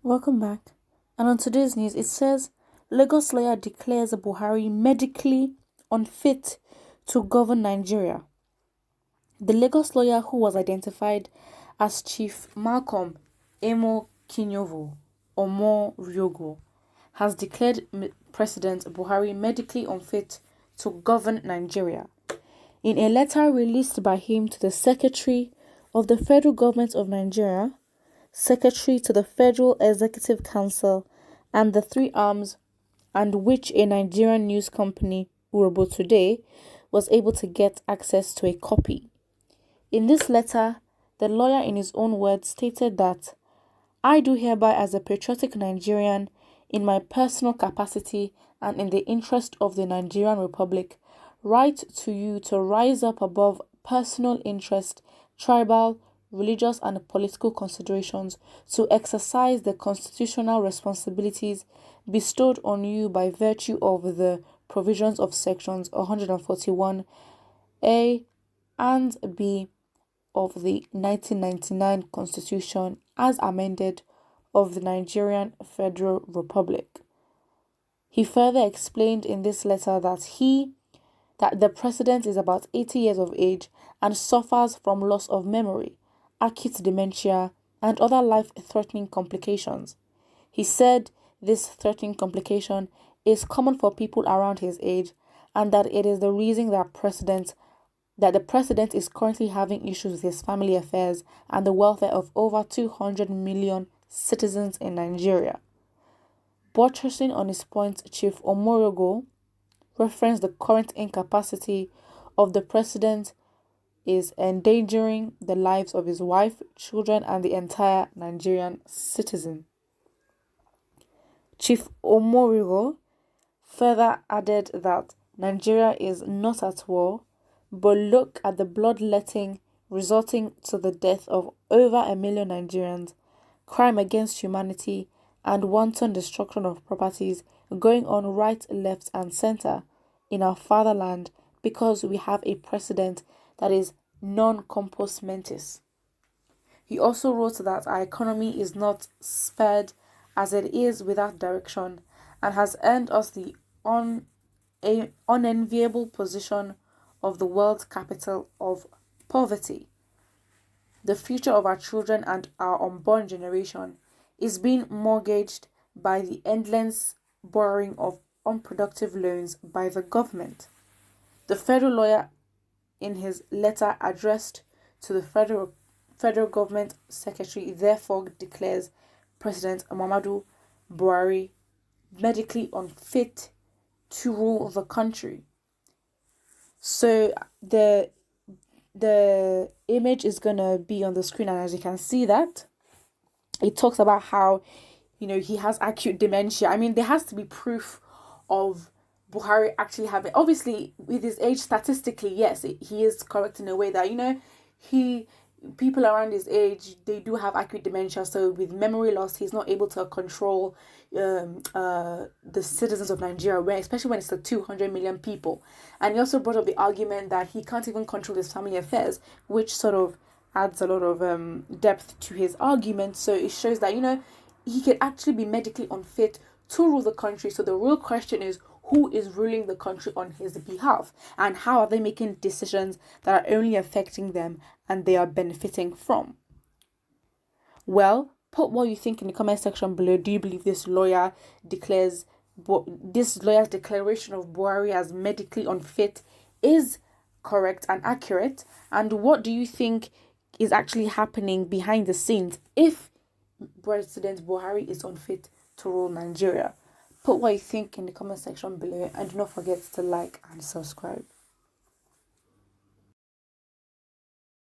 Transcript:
Welcome back. And on today's news, it says Lagos lawyer declares Buhari medically unfit to govern Nigeria. The Lagos lawyer, who was identified as Chief Malcolm Emo Kinyovo Omo Ryogo, has declared President Buhari medically unfit to govern Nigeria. In a letter released by him to the Secretary of the Federal Government of Nigeria, Secretary to the Federal Executive Council, and the three arms, and which a Nigerian news company, Urhobo Today, was able to get access to a copy. In this letter, the lawyer, in his own words, stated that, "I do hereby, as a patriotic Nigerian, in my personal capacity and in the interest of the Nigerian Republic, write to you to rise up above personal interest, tribal, religious and political considerations, to exercise the constitutional responsibilities bestowed on you by virtue of the provisions of sections 141 A and B of the 1999 Constitution as amended of the Nigerian Federal Republic." He further explained in this letter that the president is about 80 years of age and suffers from loss of memory, acute dementia, and other life-threatening complications. He said this threatening complication is common for people around his age, and that it is the reason that the president is currently having issues with his family affairs and the welfare of over 200 million citizens in Nigeria. Buttressing on his point, Chief Omorogo referenced the current incapacity of the president is endangering the lives of his wife, children, and the entire Nigerian citizen. Chief Omorigo further added that Nigeria is not at war, but look at the bloodletting resulting to the death of over 1 million Nigerians, crime against humanity, and wanton destruction of properties going on right, left, and center in our fatherland because we have a president that is non compos mentis. He also wrote that our economy is not spared as it is without direction and has earned us the unenviable position of the world capital of poverty. The future of our children and our unborn generation is being mortgaged by the endless borrowing of unproductive loans by the government. The federal lawyer, in his letter addressed to the federal government secretary, therefore declares President Muhammadu Buhari medically unfit to rule the country. So the image is gonna be on the screen, and as you can see that it talks about how he has acute dementia. I mean, there has to be proof of Buhari actually having, obviously with his age, statistically, yes, he is correct in a way that people around his age, they do have acute dementia. So with memory loss, he's not able to control the citizens of Nigeria, especially when it's the 200 million people. And he also brought up the argument that he can't even control his family affairs, which sort of adds a lot of depth to his argument. So it shows that he could actually be medically unfit to rule the country. So the real question is, who is ruling the country on his behalf, and how are they making decisions that are only affecting them and they are benefiting from? Well, put what you think in the comment section below. Do you believe this lawyer's declaration of Buhari as medically unfit is correct and accurate? And what do you think is actually happening behind the scenes if President Buhari is unfit to rule Nigeria? Put what you think in the comment section below, and do not forget to like and subscribe.